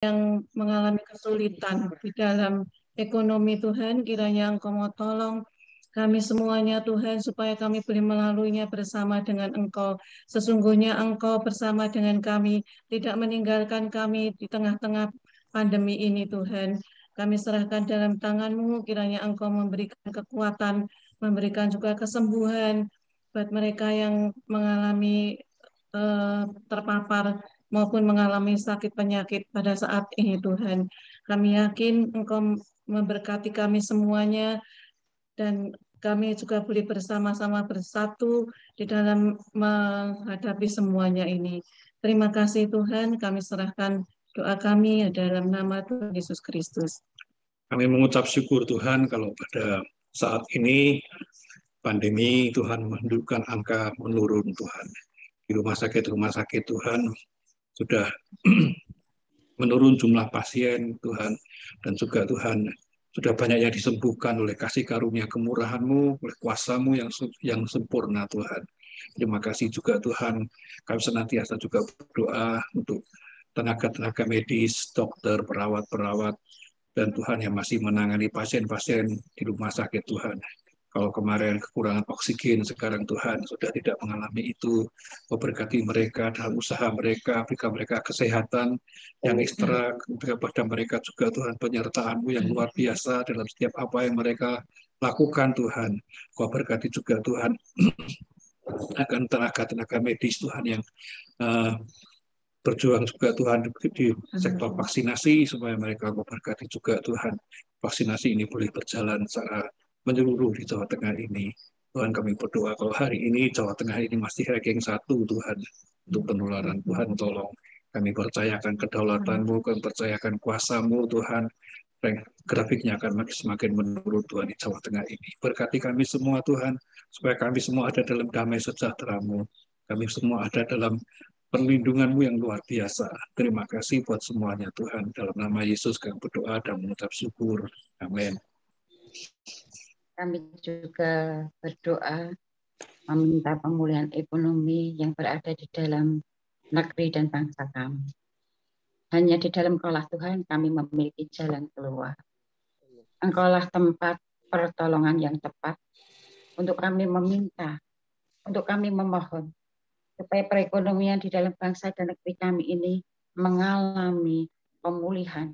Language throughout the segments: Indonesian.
yang mengalami kesulitan di dalam ekonomi Tuhan, kiranya Engkau mau tolong kami semuanya Tuhan, supaya kami boleh melaluinya bersama dengan Engkau. Sesungguhnya Engkau bersama dengan kami, tidak meninggalkan kami di tengah-tengah pandemi ini Tuhan. Kami serahkan dalam tangan-Mu, kiranya Engkau memberikan kekuatan, memberikan juga kesembuhan buat mereka yang mengalami terpapar maupun mengalami sakit penyakit pada saat ini Tuhan. Kami yakin Engkau memberkati kami semuanya dan kami juga boleh bersama-sama bersatu di dalam menghadapi semuanya ini. Terima kasih Tuhan, kami serahkan doa kami dalam nama Tuhan Yesus Kristus. Kami mengucap syukur Tuhan kalau pada saat ini pandemi Tuhan menunjukkan angka menurun Tuhan. Di rumah sakit Tuhan sudah menurun jumlah pasien Tuhan, dan juga Tuhan sudah banyak yang disembuhkan oleh kasih karunia kemurahan-Mu, oleh kuasa-Mu yang sempurna Tuhan. Terima kasih juga Tuhan, kami senantiasa juga berdoa untuk tenaga-tenaga medis, dokter, perawat-perawat, dan Tuhan yang masih menangani pasien-pasien di rumah sakit Tuhan. Kalau kemarin kekurangan oksigen, sekarang Tuhan sudah tidak mengalami itu. Memberkati mereka dalam usaha mereka, berikan mereka kesehatan yang ekstra, kepada mereka juga Tuhan penyertaan-Mu yang luar biasa dalam setiap apa yang mereka lakukan Tuhan. Kau berkati juga Tuhan akan tenaga-tenaga medis Tuhan yang berjuang juga Tuhan di sektor vaksinasi, supaya mereka Kau berkati juga Tuhan. Vaksinasi ini boleh berjalan secara menyeluruh di Jawa Tengah ini. Tuhan, kami berdoa kalau hari ini Jawa Tengah ini masih ranking 1 Tuhan untuk penularan. Tuhan tolong kami percayakan kedaulatan-Mu, kami percayakan kuasa-Mu Tuhan. Grafiknya akan semakin menurun Tuhan di Jawa Tengah ini. Berkati kami semua Tuhan, supaya kami semua ada dalam damai sejahtera-Mu. Kami semua ada dalam perlindungan-Mu yang luar biasa. Terima kasih buat semuanya Tuhan. Dalam nama Yesus kami berdoa dan mengucap syukur. Amin. Kami juga berdoa meminta pemulihan ekonomi yang berada di dalam negeri dan bangsa kami. Hanya di dalam Engkau-lah Tuhan kami memiliki jalan keluar. Engkau-lah tempat pertolongan yang tepat untuk kami meminta, untuk kami memohon, supaya perekonomian di dalam bangsa dan negeri kami ini mengalami pemulihan,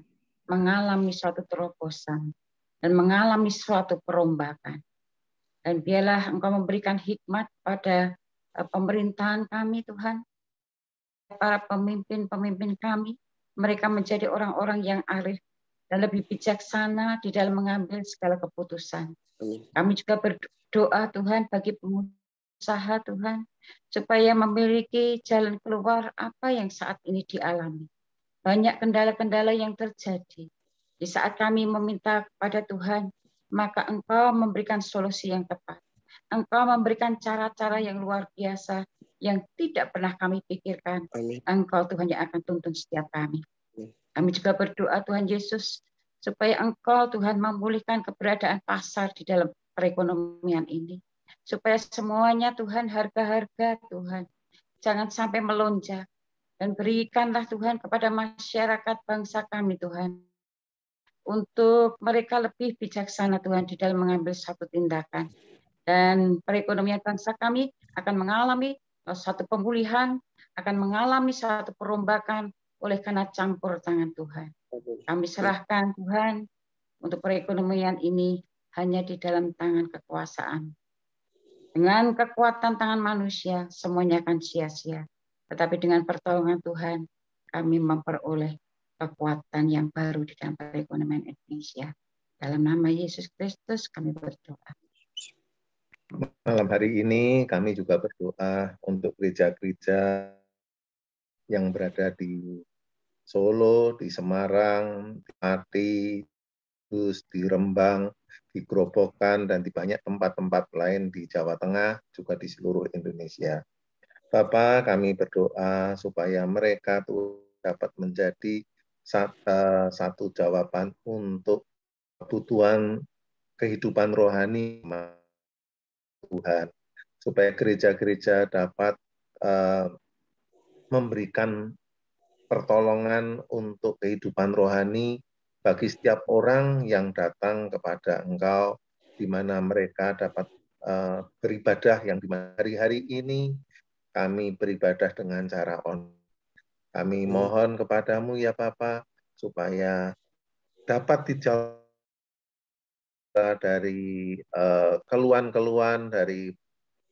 mengalami suatu terobosan, dan mengalami suatu perombakan. Dan biarlah Engkau memberikan hikmat pada pemerintahan kami Tuhan, para pemimpin-pemimpin kami, mereka menjadi orang-orang yang arif dan lebih bijaksana di dalam mengambil segala keputusan. Kami juga berdoa Tuhan bagi pengusaha Tuhan, supaya memiliki jalan keluar apa yang saat ini dialami. Banyak kendala-kendala yang terjadi. Di saat kami meminta kepada Tuhan, maka Engkau memberikan solusi yang tepat. Engkau memberikan cara-cara yang luar biasa yang tidak pernah kami pikirkan. Amin. Engkau Tuhan yang akan tuntun setiap kami. Amin. Kami juga berdoa Tuhan Yesus, supaya Engkau Tuhan memulihkan keberadaan pasar di dalam perekonomian ini. Supaya semuanya Tuhan, harga-harga Tuhan, jangan sampai melonjak. Dan berikanlah Tuhan kepada masyarakat bangsa kami Tuhan, untuk mereka lebih bijaksana Tuhan di dalam mengambil satu tindakan. Dan perekonomian bangsa kami akan mengalami satu pemulihan, akan mengalami satu perombakan oleh karena campur tangan Tuhan. Kami serahkan Tuhan untuk perekonomian ini hanya di dalam tangan kekuasaan. Dengan kekuatan tangan manusia semuanya akan sia-sia. Tetapi dengan pertolongan Tuhan kami memperoleh kekuatan yang baru di dalam perekonomian Indonesia. Dalam nama Yesus Kristus kami berdoa. Malam hari ini kami juga berdoa untuk gereja-gereja yang berada di Solo, di Semarang, di Pati, di Rembang, di Grobogan, dan di banyak tempat-tempat lain di Jawa Tengah, juga di seluruh Indonesia. Bapak, kami berdoa supaya mereka tuh dapat menjadi satu jawaban untuk kebutuhan kehidupan rohani Tuhan, supaya gereja-gereja dapat memberikan pertolongan untuk kehidupan rohani bagi setiap orang yang datang kepada Engkau, di mana mereka dapat beribadah, yang di hari-hari ini kami beribadah dengan cara online. Kami mohon kepadamu ya Bapa, supaya dapat dijawab dari keluhan-keluhan, dari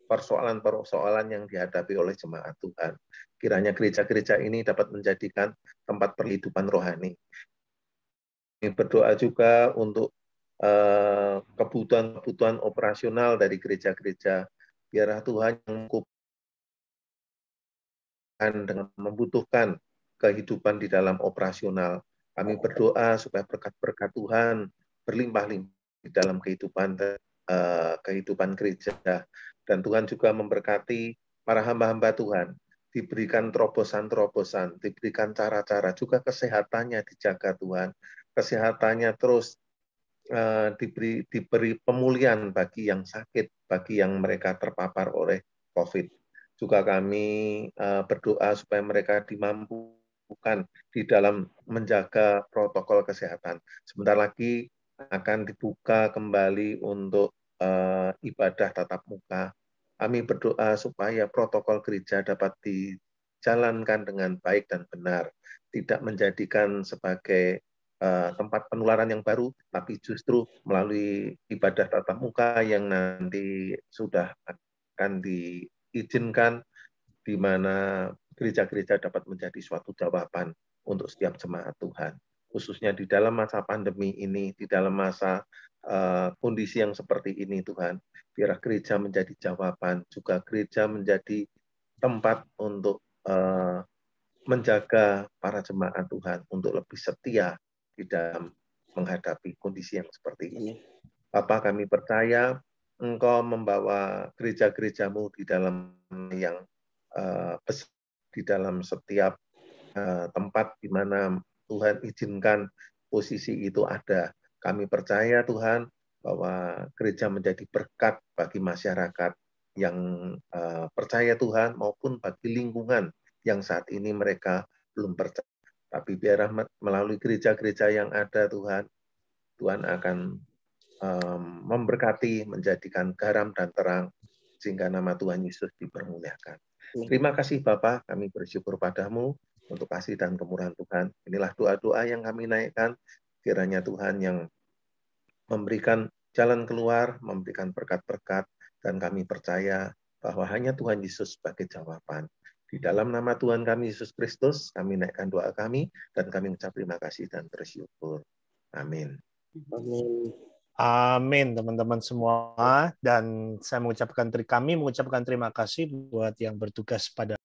persoalan-persoalan yang dihadapi oleh jemaat Tuhan. Kiranya gereja-gereja ini dapat menjadikan tempat perhidupan rohani. Kami berdoa juga untuk kebutuhan-kebutuhan operasional dari gereja-gereja. Biarlah Tuhan yang dengan membutuhkan kehidupan di dalam operasional. Kami berdoa supaya berkat-berkat Tuhan berlimpah-limpah di dalam kehidupan gereja. Dan Tuhan juga memberkati para hamba-hamba Tuhan, diberikan terobosan-terobosan, diberikan cara-cara, juga kesehatannya dijaga Tuhan, kesehatannya terus diberi pemulihan bagi yang sakit, bagi yang mereka terpapar oleh COVID. Juga kami berdoa supaya mereka dimampukan di dalam menjaga protokol kesehatan. Sebentar lagi akan dibuka kembali untuk ibadah tatap muka. Kami berdoa supaya protokol gereja dapat dijalankan dengan baik dan benar, tidak menjadikan sebagai tempat penularan yang baru, tapi justru melalui ibadah tatap muka yang nanti sudah akan diizinkan, di mana gereja-gereja dapat menjadi suatu jawaban untuk setiap jemaat Tuhan. Khususnya di dalam masa pandemi ini, di dalam masa kondisi yang seperti ini Tuhan, biarlah gereja menjadi jawaban, juga gereja menjadi tempat untuk menjaga para jemaat Tuhan untuk lebih setia di dalam menghadapi kondisi yang seperti ini. Bapa, kami percaya Engkau membawa gereja-gerejamu di dalam yang besar, di dalam setiap tempat di mana Tuhan izinkan posisi itu ada. Kami percaya Tuhan bahwa gereja menjadi berkat bagi masyarakat yang percaya Tuhan maupun bagi lingkungan yang saat ini mereka belum percaya. Tapi biarlah melalui gereja-gereja yang ada Tuhan, Tuhan akan memberkati, menjadikan garam dan terang, sehingga nama Tuhan Yesus dipermuliakan. Terima kasih Bapa, kami bersyukur padamu untuk kasih dan kemurahan Tuhan. Inilah doa-doa yang kami naikkan, kiranya Tuhan yang memberikan jalan keluar, memberikan berkat-berkat, dan kami percaya bahwa hanya Tuhan Yesus sebagai jawaban. Di dalam nama Tuhan kami Yesus Kristus, kami naikkan doa kami, dan kami mengucap terima kasih dan bersyukur. Amin. Amin. Amin, teman-teman semua. Dan saya kami mengucapkan terima kasih buat yang bertugas pada